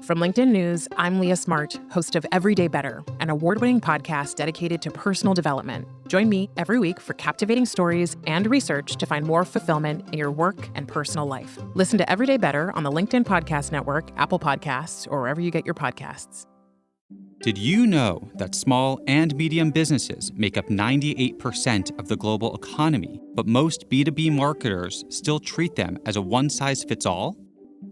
From LinkedIn News, I'm Leah Smart, host of Everyday Better, an award-winning podcast dedicated to personal development. Join me every week for captivating stories and research to find more fulfillment in your work and personal life. Listen to Everyday Better on the LinkedIn Podcast Network, Apple Podcasts, or wherever you get your podcasts. Did you know that small and medium businesses make up 98% of the global economy, but most B2B marketers still treat them as a one-size-fits-all?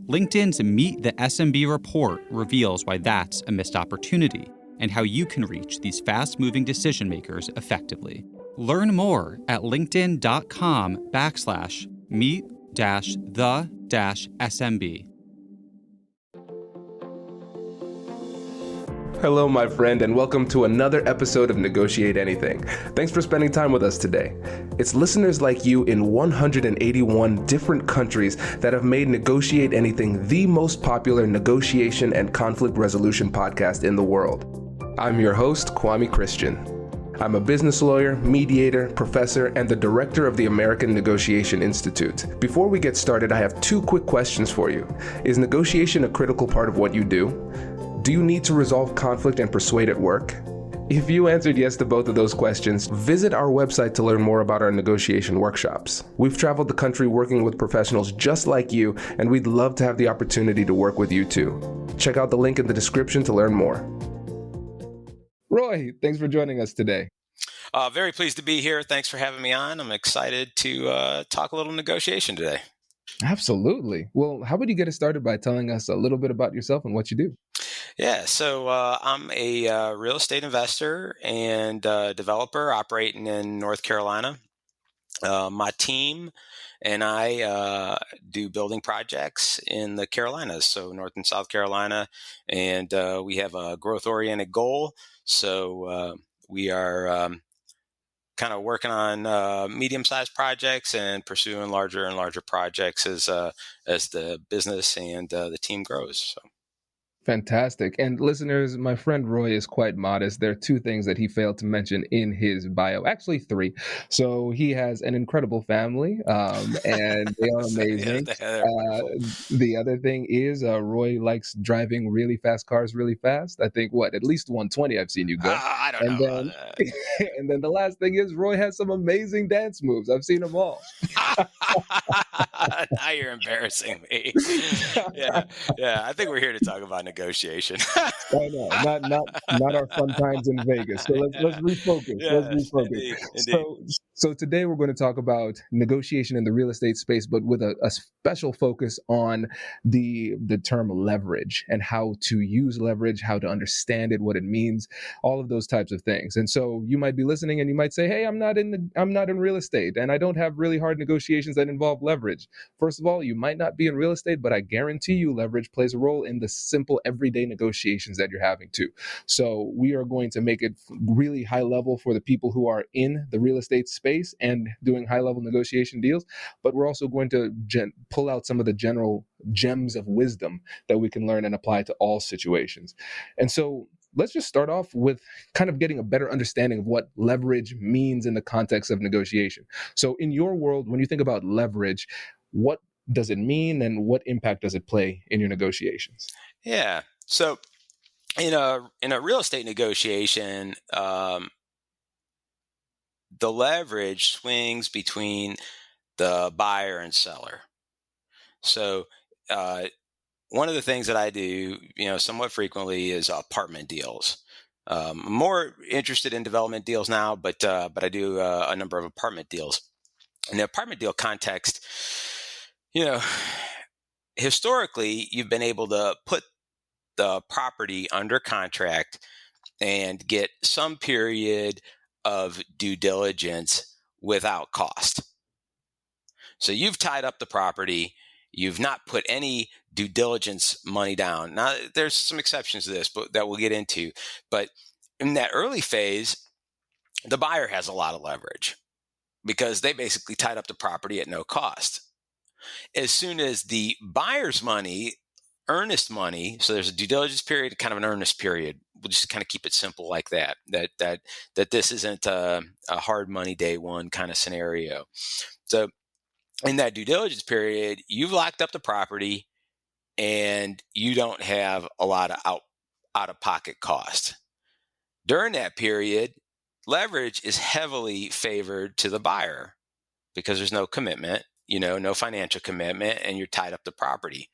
LinkedIn's Meet the SMB report reveals why that's a missed opportunity and how you can reach these fast-moving decision makers effectively. Learn more at linkedin.com/meet-the-SMB. Hello, my friend, and welcome to another episode of Negotiate Anything. Thanks for spending time with us today. It's listeners like you in 181 different countries that have made Negotiate Anything the most popular negotiation and conflict resolution podcast in the world. I'm your host, Kwame Christian. I'm a business lawyer, mediator, professor, and the director of the American Negotiation Institute. Before we get started, I have two quick questions for you. Is negotiation a critical part of what you do? Do you need to resolve conflict and persuade at work? If you answered yes to both of those questions, visit our website to learn more about our negotiation workshops. We've traveled the country working with professionals just like you, and we'd love to have the opportunity to work with you too. Check out the link in the description to learn more. Roy, thanks for joining us today. Very pleased to be here. Thanks for having me on. I'm excited to talk a little negotiation today. Absolutely. Well, how about you get us started by telling us a little bit about yourself and what you do? Yeah, so I'm a real estate investor and developer operating in North Carolina. My team and I do building projects in the Carolinas, so North and South Carolina, and we have a growth-oriented goal. So we are kind of working on medium-sized projects and pursuing larger and larger projects as the business and the team grows. So. Fantastic. And listeners, my friend Roy is quite modest. There are two things that he failed to mention in his bio, actually three. So he has an incredible family, and they are amazing. The other thing is Roy likes driving really fast cars really fast. I think, at least 120 I've seen you go. I don't know about that. And then the last thing is Roy has some amazing dance moves. I've seen them all. Now you're embarrassing me. Yeah. I think we're here to talk about negotiation. I know, not our fun times in Vegas. So let's refocus. Indeed. So today we're going to talk about negotiation in the real estate space, but with a special focus on the term leverage and how to use leverage, how to understand it, what it means, all of those types of things. And so you might be listening and you might say, "Hey, I'm not in real estate, and I don't have really hard negotiations that involve leverage." First of all, you might not be in real estate, but I guarantee you leverage plays a role in the simple everyday negotiations that you're having too. So we are going to make it really high level for the people who are in the real estate space and doing high level negotiation deals, but we're also going to pull out some of the general gems of wisdom that we can learn and apply to all situations. And so let's just start off with kind of getting a better understanding of what leverage means in the context of negotiation. So in your world, when you think about leverage, what does it mean and what impact does it play in your negotiations? Yeah. So in a real estate negotiation, the leverage swings between the buyer and seller. So one of the things that I do, somewhat frequently is apartment deals. I'm more interested in development deals now, but I do a number of apartment deals. In the apartment deal context, historically, you've been able to put the property under contract and get some period of due diligence without cost. So you've tied up the property. You've not put any due diligence money down. Now, there's some exceptions to this, but that we'll get into. But in that early phase, the buyer has a lot of leverage because they basically tied up the property at no cost. As soon as the buyer's money, earnest money, so there's a due diligence period, kind of an earnest period. We'll just kind of keep it simple like that. That this isn't a hard money day one kind of scenario. So in that due diligence period, you've locked up the property. and you don't have a lot of out-of-pocket cost. During that period, leverage is heavily favored to the buyer because there's no commitment, no financial commitment, and you're tied up to property.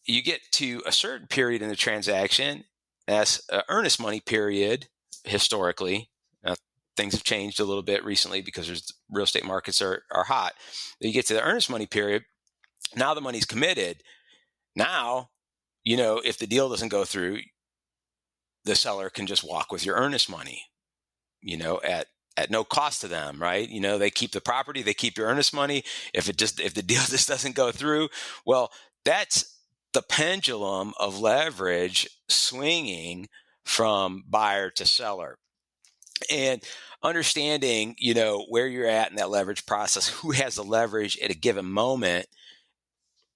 You get to a certain period in the transaction, that's an earnest money period historically. Things have changed a little bit recently because real estate markets are hot. You get to the earnest money period. Now the money's committed. Now, if the deal doesn't go through, the seller can just walk with your earnest money, at no cost to them, right? They keep the property, they keep your earnest money. If the deal just doesn't go through, well, that's the pendulum of leverage swinging from buyer to seller. And understanding, where you're at in that leverage process, who has the leverage at a given moment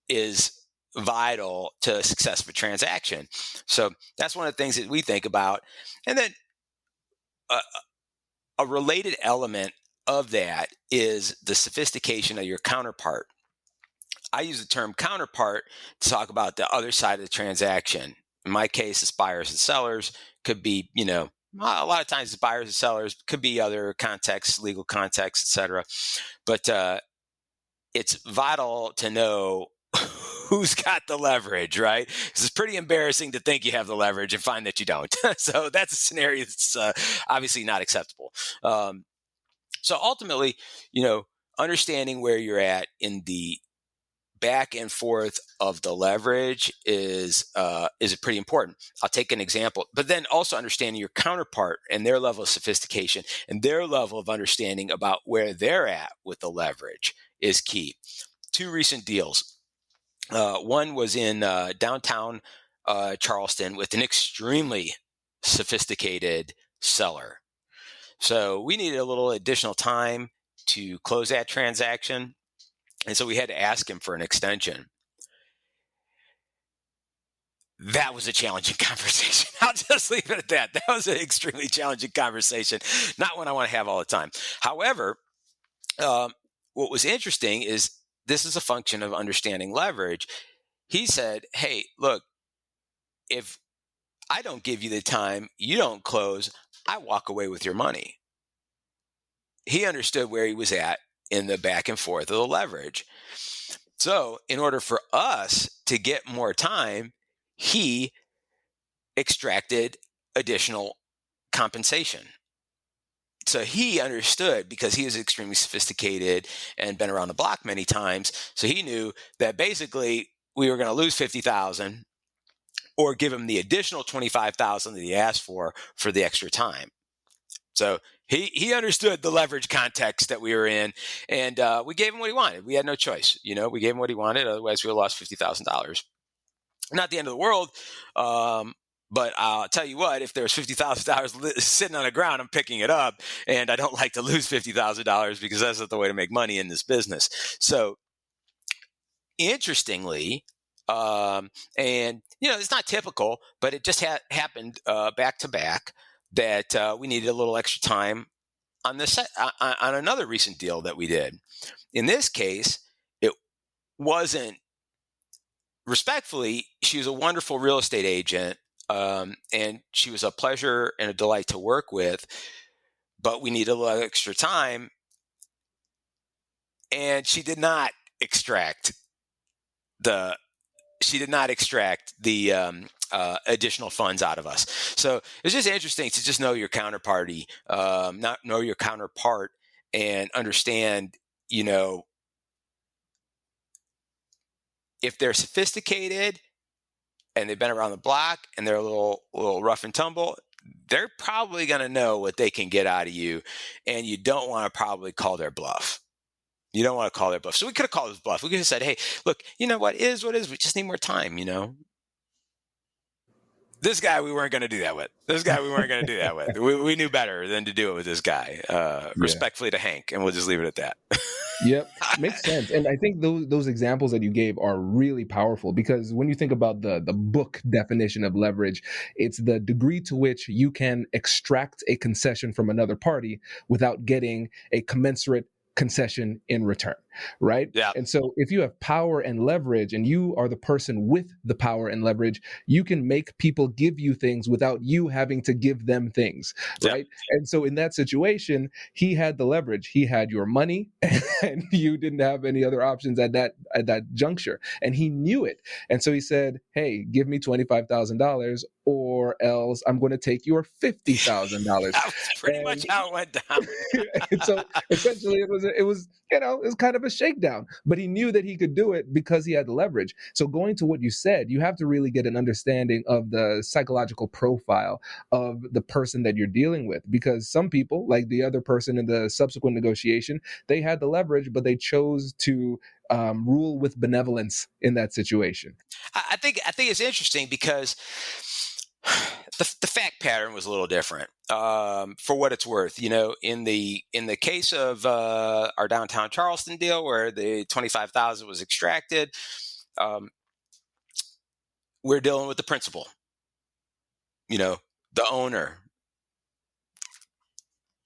is vital to a success of a transaction. So that's one of the things that we think about. And then a related element of that is the sophistication of your counterpart. I use the term counterpart to talk about the other side of the transaction. In my case, it's buyers and sellers. Could be, a lot of times it's buyers and sellers. Could be other contexts, legal contexts, etc. But it's vital to know who's got the leverage, right? Because it's pretty embarrassing to think you have the leverage and find that you don't. So that's a scenario that's obviously not acceptable. So ultimately, understanding where you're at in the back and forth of the leverage is pretty important. I'll take an example, but then also understanding your counterpart and their level of sophistication and their level of understanding about where they're at with the leverage is key. 2 recent deals. One was in downtown Charleston with an extremely sophisticated seller. So we needed a little additional time to close that transaction. And so we had to ask him for an extension. That was a challenging conversation. I'll just leave it at that. That was an extremely challenging conversation, not one I want to have all the time. However, what was interesting is this is a function of understanding leverage. He said, hey, look, if I don't give you the time, you don't close, I walk away with your money. He understood where he was at in the back and forth of the leverage. So in order for us to get more time, he extracted additional compensation. So he understood because he was extremely sophisticated and been around the block many times. So he knew that basically we were going to lose $50,000 or give him the additional $25,000 that he asked for the extra time. So he understood the leverage context that we were in, and we gave him what he wanted. We had no choice. We gave him what he wanted. Otherwise, we would have lost $50,000. Not the end of the world. But I'll tell you what, if there's $50,000 sitting on the ground, I'm picking it up. And I don't like to lose $50,000 because that's not the way to make money in this business. So interestingly, and it's not typical, but it just happened back to back that we needed a little extra time on this on another recent deal that we did. In this case, it wasn't, respectfully, she was a wonderful real estate agent. And she was a pleasure and a delight to work with, but we needed a little extra time. And she did not extract the additional funds out of us. So it's just interesting to just know your counterparty, know your counterpart, and understand, if they're sophisticated and they've been around the block and they're a little rough and tumble, they're probably going to know what they can get out of you. And you don't want to probably call their bluff. You don't want to call their bluff. So we could have called his bluff. We could have said, hey, look, you know what is what is. We just need more time, This guy we weren't going to do that with. We knew better than to do it with this guy, respectfully to Hank, and we'll just leave it at that. Yep, makes sense. And I think those examples that you gave are really powerful because when you think about the book definition of leverage, it's the degree to which you can extract a concession from another party without getting a commensurate concession in return. right? Yeah. And so if you have power and leverage and you are the person with the power and leverage, you can make people give you things without you having to give them things, Yeah. right? And so in that situation, he had the leverage. He had your money and you didn't have any other options at that juncture. And he knew it. And so he said, "Hey, give me $25,000 or else I'm going to take your $50,000." That was pretty much how it went down. And so essentially it was kind of a shakedown, but he knew that he could do it because he had the leverage. So going to what you said, you have to really get an understanding of the psychological profile of the person that you're dealing with, because some people, like the other person in the subsequent negotiation, they had the leverage, but they chose to rule with benevolence in that situation. I think it's interesting because the fact pattern was a little different. For what it's worth, in the case of our downtown Charleston deal, where the 25,000 was extracted, we're dealing with the principal, the owner,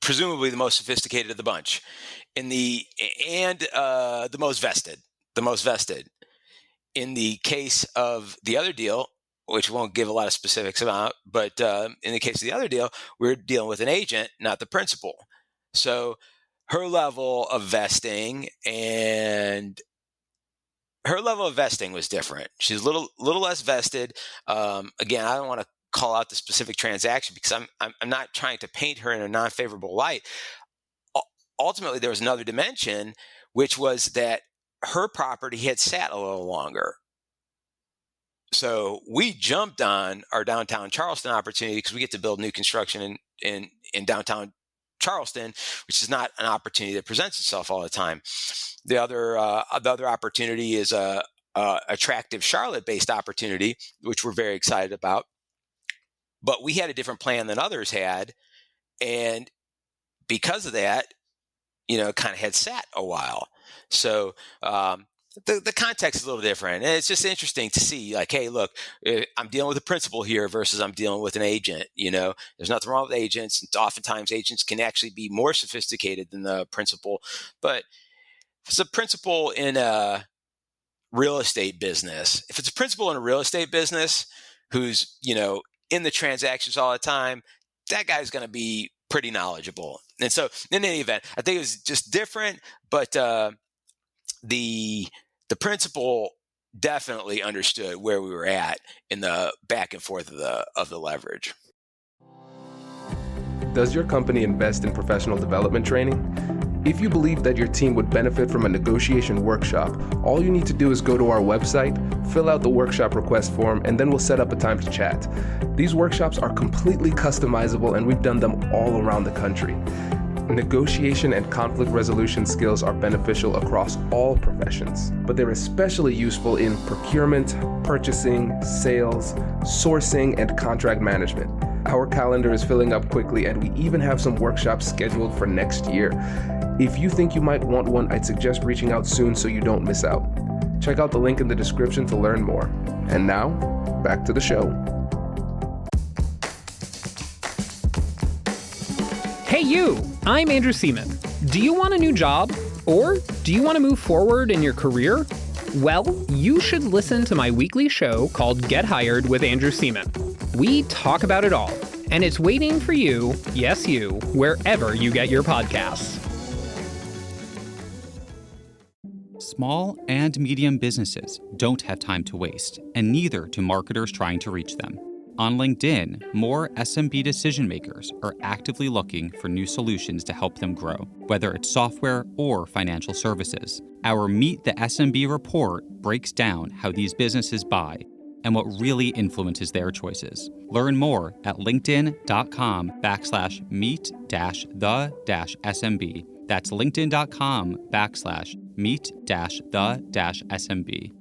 presumably the most sophisticated of the bunch, the most vested. In the case of the other deal, which won't give a lot of specifics about, but in the case of the other deal, we're dealing with an agent, not the principal. So her level of vesting was different. She's a little less vested. Again, I don't want to call out the specific transaction because I'm not trying to paint her in a non-favorable light. Ultimately, there was another dimension, which was that her property had sat a little longer. So we jumped on our downtown Charleston opportunity because we get to build new construction in downtown Charleston, which is not an opportunity that presents itself all the time. The other opportunity is a attractive Charlotte-based opportunity, which we're very excited about. But we had a different plan than others had, and because of that, it kind of had sat a while. So the context is a little different. And it's just interesting to see, like, hey, look, I'm dealing with a principal here versus I'm dealing with an agent. There's nothing wrong with agents. And oftentimes agents can actually be more sophisticated than the principal. But if it's a principal in a real estate business, who's, in the transactions all the time, that guy's going to be pretty knowledgeable. And so in any event, I think it was just different, but the principal definitely understood where we were at in the back and forth of the leverage. Does your company invest in professional development training? If you believe that your team would benefit from a negotiation workshop, all you need to do is go to our website, fill out the workshop request form, and then we'll set up a time to chat. These workshops are completely customizable, and we've done them all around the country. Negotiation and conflict resolution skills are beneficial across all professions, but they're especially useful in procurement, purchasing, sales, sourcing, and contract management. Our calendar is filling up quickly, and we even have some workshops scheduled for next year. If you think you might want one, I'd suggest reaching out soon so you don't miss out. Check out the link in the description to learn more. And now, back to the show. Hey you, I'm Andrew Seaman. Do you want a new job? Or do you want to move forward in your career? Well, you should listen to my weekly show called Get Hired with Andrew Seaman. We talk about it all, and it's waiting for you, yes you, wherever you get your podcasts. Small and medium businesses don't have time to waste, and neither do marketers trying to reach them. On LinkedIn, more SMB decision makers are actively looking for new solutions to help them grow, whether it's software or financial services. Our Meet the SMB report breaks down how these businesses buy and what really influences their choices. Learn more at linkedin.com/meet-the-SMB. That's linkedin.com/meet-the-SMB.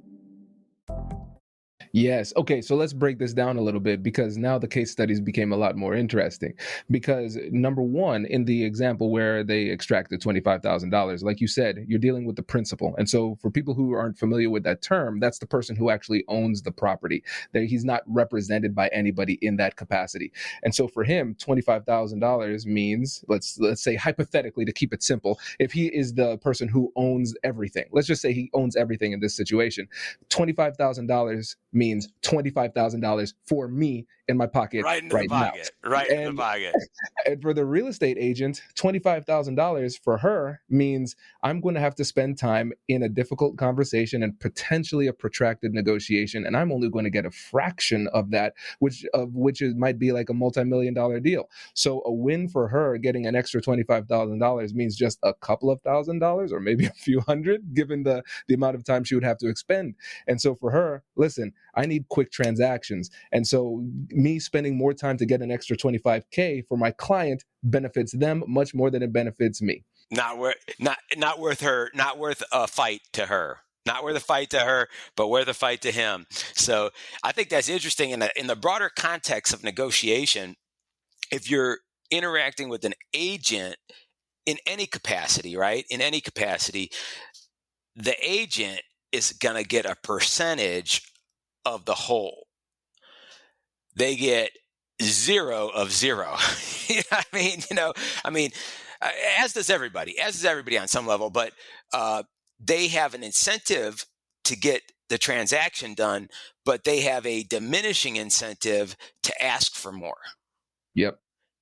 Yes. Okay. So let's break this down a little bit because now the case studies became a lot more interesting. Because number one, in the example where they extracted $25,000, like you said, you're dealing with the principal. And so for people who aren't familiar with that term, that's the person who actually owns the property. He's not represented by anybody in that capacity. And so for him, $25,000 means, let's say hypothetically, to keep it simple, if he is the person who owns everything, let's just say he owns everything in this situation, $25,000 means $25,000 for me in my pocket Right into the right now. pocket. Right into the And pocket. and for the real estate agent, $25,000 for her means I'm going to have to spend time in a difficult conversation and potentially a protracted negotiation, and I'm only going to get a fraction of that, which might be like a multi-million-dollar deal. So a win for her getting an extra $25,000 means just a couple of $1,000s or maybe a few hundred, given the amount of time she would have to expend. And so for her, listen, I need quick transactions, and so me spending more time to get an extra 25K for my client benefits them much more than it benefits me. Not worth a fight to her. Not worth a fight to her, but worth a fight to him. So I think that's interesting in the broader context of negotiation. If you're interacting with an agent in any capacity, right? In any capacity, the agent is going to get a percentage of the whole. They get 0 of 0. I mean, as does everybody on some level, but they have an incentive to get the transaction done, but they have a diminishing incentive to ask for more. Yep.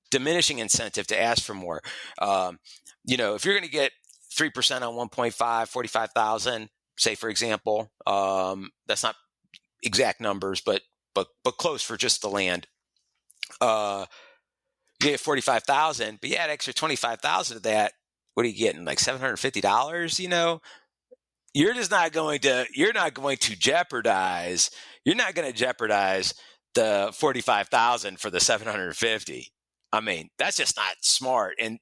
Diminishing incentive to ask for more. If you're going to get 3% on 1.5, 45,000, say for example, that's not exact numbers, but close for just the land. You get 45,000, but you add extra 25,000 of that. What are you getting? Like $750? You're not going to jeopardize the 45,000 for the 750. I mean, that's just not smart. And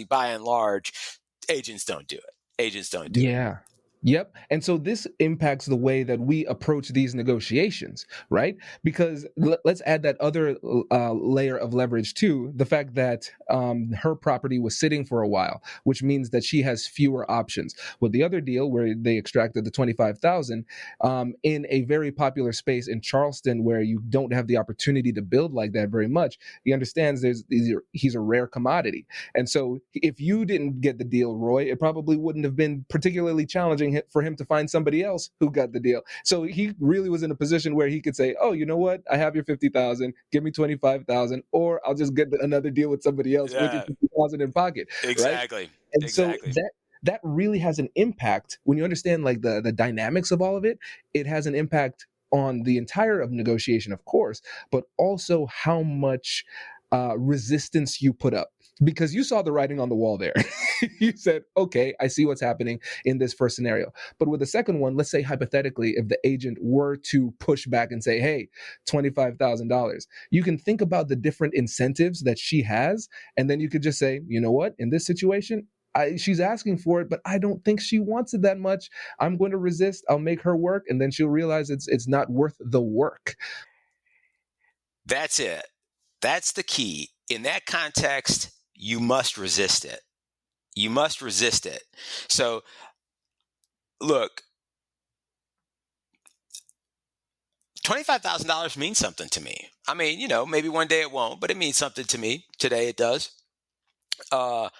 by and large, agents don't do it. Yeah. Yep. And so this impacts the way that we approach these negotiations, right? Because let's add that other layer of leverage too, the fact that her property was sitting for a while, which means that she has fewer options. With the other deal where they extracted the 25,000 in a very popular space in Charleston where you don't have the opportunity to build like that very much, he understands he's a rare commodity. And so if you didn't get the deal, Roy, it probably wouldn't have been particularly challenging for him to find somebody else who got the deal. So he really was in a position where he could say, oh, you know what? I have your 50,000, give me 25,000, or I'll just get another deal with somebody else with your 50,000 in pocket. Exactly. Right? And exactly. so that really has an impact when you understand like the dynamics of all of it. It has an impact on the entire of negotiation, of course, but also how much resistance you put up, because you saw the writing on the wall there. You said, okay, I see what's happening in this first scenario. But with the second one, let's say hypothetically, if the agent were to push back and say, hey, $25,000, you can think about the different incentives that she has. And then you could just say, you know what, in this situation, she's asking for it, but I don't think she wants it that much. I'm going to resist. I'll make her work. And then she'll realize it's not worth the work. That's it. That's the key. In that context, you must resist it. So, look, $25,000 means something to me. I mean, maybe one day it won't, but it means something to me. Today it does. I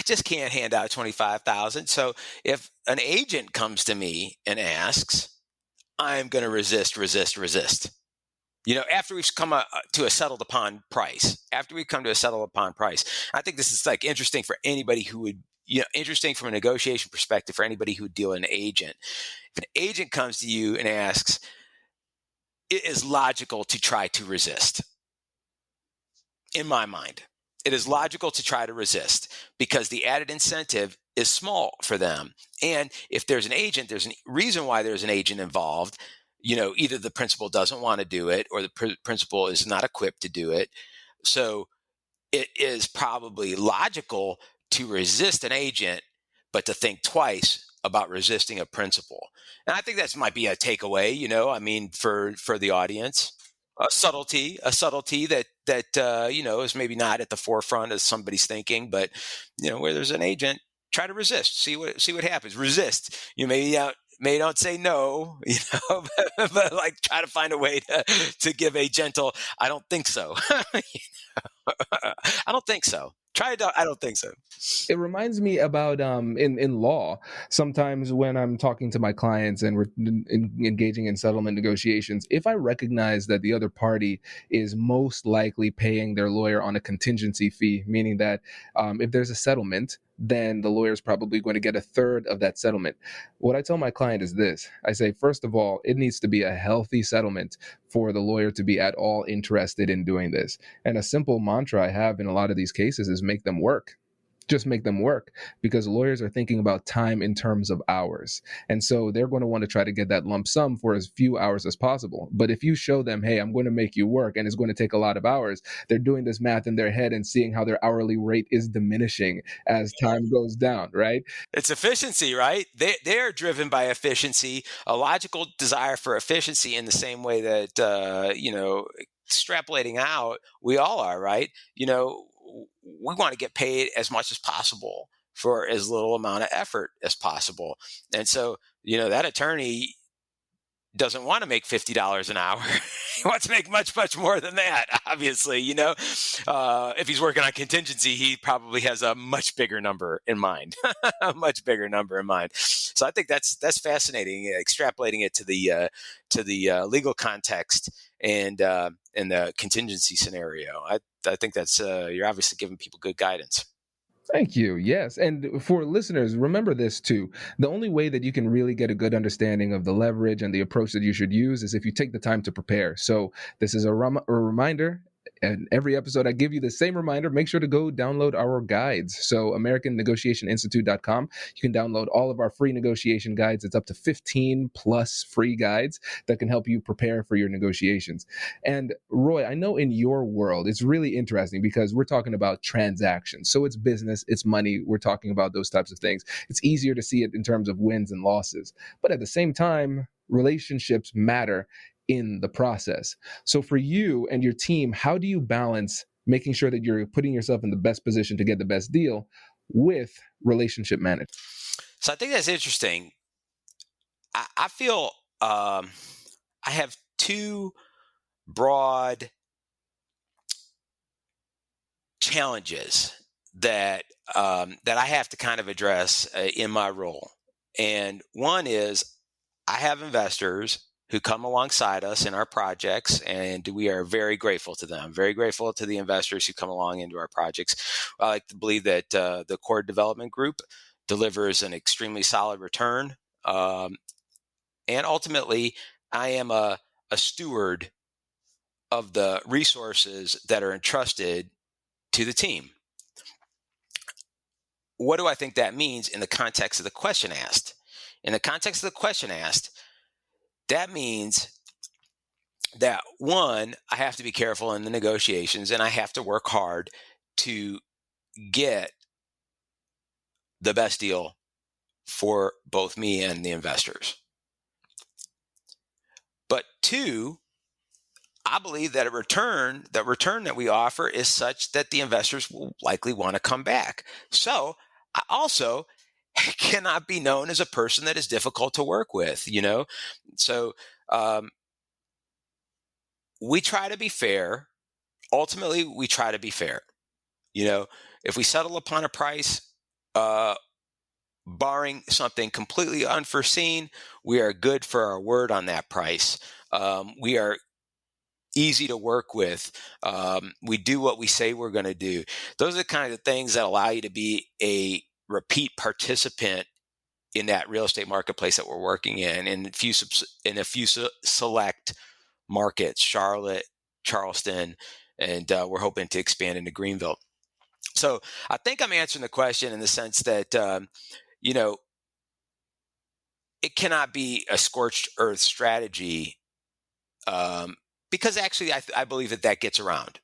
just can't hand out 25,000. So if an agent comes to me and asks, I'm going to resist. After we've come to a settled upon price, I think this is like interesting for anybody who would, interesting from a negotiation perspective for anybody who would deal with an agent. If an agent comes to you and asks, it is logical to try to resist. In my mind, it is logical to try to resist because the added incentive is small for them. And if there's an agent, there's a reason why there's an agent involved. Either the principal doesn't want to do it or the principal is not equipped to do it. So it is probably logical to resist an agent, but to think twice about resisting a principle. And I think that might be a takeaway, I mean, for the audience, a subtlety that is maybe not at the forefront of somebody's thinking, but where there's an agent, try to resist, see what happens. Resist. You may not say no, but like try to find a way to give a gentle, I don't think so. I don't think so. Try it out. I don't think so. It reminds me about in law. Sometimes when I'm talking to my clients and we're engaging in settlement negotiations, if I recognize that the other party is most likely paying their lawyer on a contingency fee, meaning that if there's a settlement, then the lawyer is probably going to get a third of that settlement. What I tell my client is this: I say, first of all, it needs to be a healthy settlement for the lawyer to be at all interested in doing this. And a simple mantra I have in a lot of these cases is make them work. Just make them work, because lawyers are thinking about time in terms of hours. And so they're going to want to try to get that lump sum for as few hours as possible. But if you show them, hey, I'm going to make you work and it's going to take a lot of hours, they're doing this math in their head and seeing how their hourly rate is diminishing as time goes down, right? It's efficiency, right? They are driven by efficiency, a logical desire for efficiency, in the same way that, extrapolating out, we all are, right? We want to get paid as much as possible for as little amount of effort as possible. And so, that attorney doesn't want to make $50 an hour. He wants to make much, much more than that, obviously. If he's working on contingency, he probably has a much bigger number in mind, a much bigger number in mind. So I think that's fascinating, extrapolating it to the legal context and the contingency scenario. I think that's you're obviously giving people good guidance. Thank you. Yes. And for listeners, remember this too. The only way that you can really get a good understanding of the leverage and the approach that you should use is if you take the time to prepare. So this is a reminder. And every episode, I give you the same reminder. Make sure to go download our guides. So AmericanNegotiationInstitute.com. You can download all of our free negotiation guides. It's up to 15 plus free guides that can help you prepare for your negotiations. And Roy, I know in your world, it's really interesting because we're talking about transactions. So it's business, it's money. We're talking about those types of things. It's easier to see it in terms of wins and losses. But at the same time, relationships matter in the process. So for you and your team, how do you balance making sure that you're putting yourself in the best position to get the best deal with relationship management? So I think that's interesting. I feel I have two broad challenges that I have to kind of address in my role. And one is, I have investors who come alongside us in our projects, and we are very grateful to them. Very grateful to the investors who come along into our projects. I like to believe that the core development group delivers an extremely solid return. And ultimately, I am a steward of the resources that are entrusted to the team. What do I think that means in the context of the question asked? In the context of the question asked, that means that, one, I have to be careful in the negotiations, and I have to work hard to get the best deal for both me and the investors. But two, I believe that return that we offer is such that the investors will likely want to come back. So I also cannot be known as a person that is difficult to work with, So we try to be fair. Ultimately, we try to be fair. If we settle upon a price, barring something completely unforeseen, we are good for our word on that price. We are easy to work with. We do what we say we're going to do. Those are the kind of things that allow you to be a repeat participant in that real estate marketplace that we're working in a few select markets, Charlotte, Charleston, and we're hoping to expand into Greenville. So I think I'm answering the question in the sense that, it cannot be a scorched earth strategy, because actually I believe that gets around.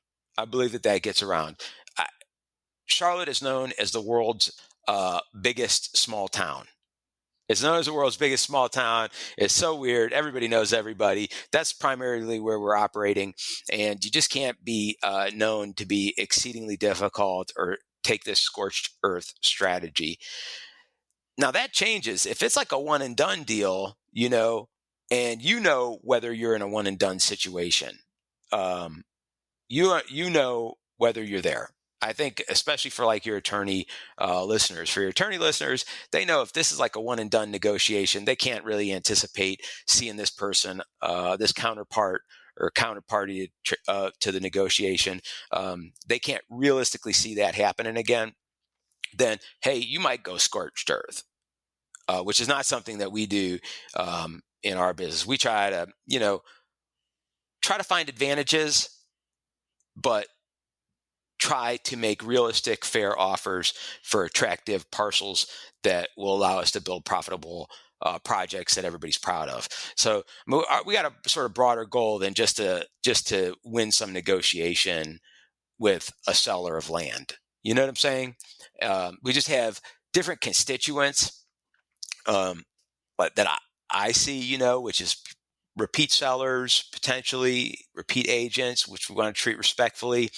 Charlotte is known as the world's biggest small town. It's known as the world's biggest small town. It's so weird. Everybody knows everybody. That's primarily where we're operating. And you just can't be known to be exceedingly difficult or take this scorched earth strategy. Now that changes. If it's like a one and done deal, and whether you're in a one and done situation, you know whether you're there. I think especially for like your attorney listeners, they know if this is like a one and done negotiation, they can't really anticipate seeing this person, this counterpart or counterparty to the negotiation. They can't realistically see that happening again. Then, hey, you might go scorched earth, which is not something that we do in our business. We try to find advantages, but try to make realistic, fair offers for attractive parcels that will allow us to build profitable projects that everybody's proud of. So we got a sort of broader goal than just to win some negotiation with a seller of land. You know what I'm saying? We just have different constituents but that I see, which is repeat sellers, potentially repeat agents, which we want to treat respectfully.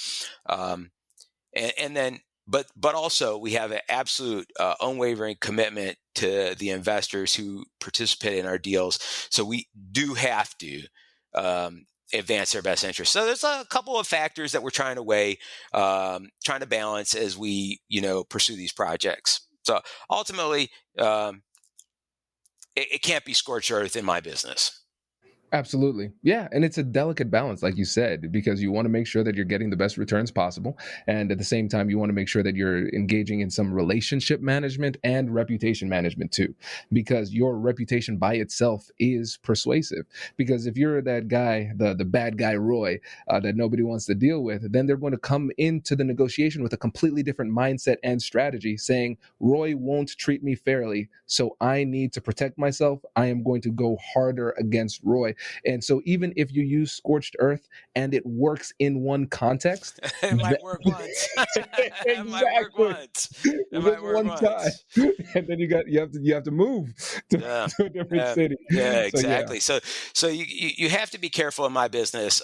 And then, but also we have an absolute unwavering commitment to the investors who participate in our deals. So we do have to advance their best interest. So there's a couple of factors that we're trying to weigh, trying to balance as we, pursue these projects. So ultimately, it can't be scorched earth in my business. Absolutely. Yeah. And it's a delicate balance, like you said, because you want to make sure that you're getting the best returns possible. And at the same time, you want to make sure that you're engaging in some relationship management and reputation management too, because your reputation by itself is persuasive. Because if you're that guy, the bad guy, Roy, that nobody wants to deal with, then they're going to come into the negotiation with a completely different mindset and strategy saying, Roy won't treat me fairly, so I need to protect myself. I am going to go harder against Roy. And so even if you use scorched earth and it works in one context, it might work once. It might work once. It might work one time. once. And then you have to move to a different city. Yeah, exactly. So you have to be careful in my business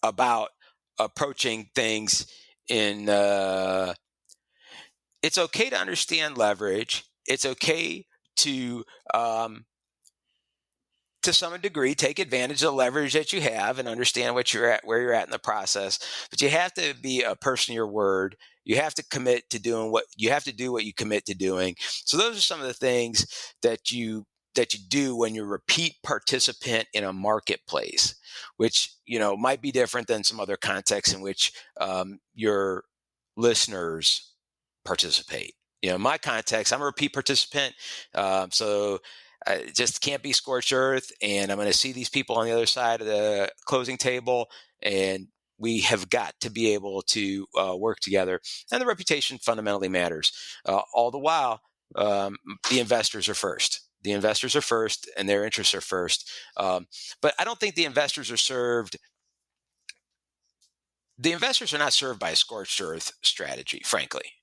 about approaching things in it's okay to understand leverage. It's okay to some degree, take advantage of the leverage that you have and understand where you're at in the process. But you have to be a person of your word. You have to commit to doing what you have to do, what you commit to doing. So those are some of the things that you do when you're a repeat participant in a marketplace, which, might be different than some other contexts in which your listeners participate. In my context, I'm a repeat participant. So it just can't be scorched earth. And I'm going to see these people on the other side of the closing table. And we have got to be able to work together. And the reputation fundamentally matters. All the while, the investors are first. The investors are first and their interests are first. But I don't think the investors are served. The investors are not served by a scorched earth strategy, frankly.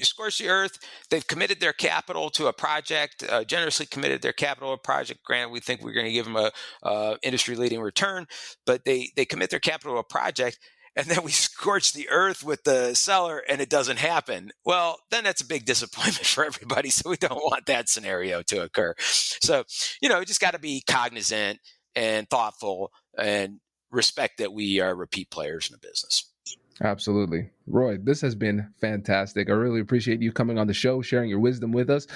Scorched the earth. They've committed their capital to a project, generously committed their capital to a project. Granted, we think we're going to give them a industry-leading return, but they commit their capital to a project, and then we scorch the earth with the seller, and it doesn't happen. Well, then that's a big disappointment for everybody. So we don't want that scenario to occur. So, we just got to be cognizant and thoughtful and respect that we are repeat players in the business. Absolutely. Roy, this has been fantastic. I really appreciate you coming on the show, sharing your wisdom with us.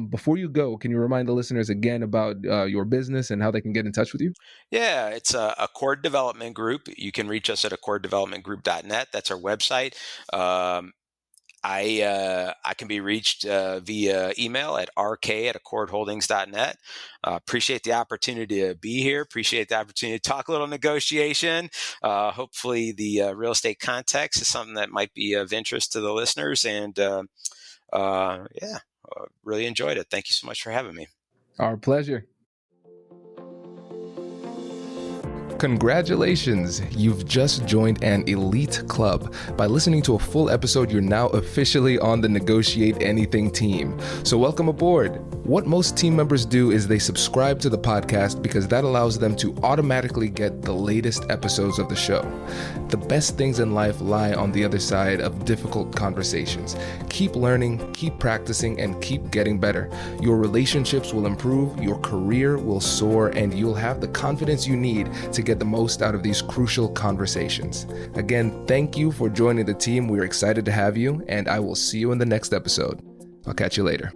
Before you go, can you remind the listeners again about your business and how they can get in touch with you? Yeah, it's a Accord Development Group. You can reach us at accorddevelopmentgroup.net. That's our website. I can be reached via email at rk@accordholdings.net. Appreciate the opportunity to be here. Appreciate the opportunity to talk a little negotiation. Hopefully the real estate context is something that might be of interest to the listeners. And really enjoyed it. Thank you so much for having me. Our pleasure. Congratulations! You've just joined an elite club. By listening to a full episode, you're now officially on the Negotiate Anything team. So welcome aboard. What most team members do is they subscribe to the podcast because that allows them to automatically get the latest episodes of the show. The best things in life lie on the other side of difficult conversations. Keep learning, keep practicing, and keep getting better. Your relationships will improve, your career will soar, and you'll have the confidence you need to get the most out of these crucial conversations. Again, thank you for joining the team. We're excited to have you, and I will see you in the next episode. I'll catch you later.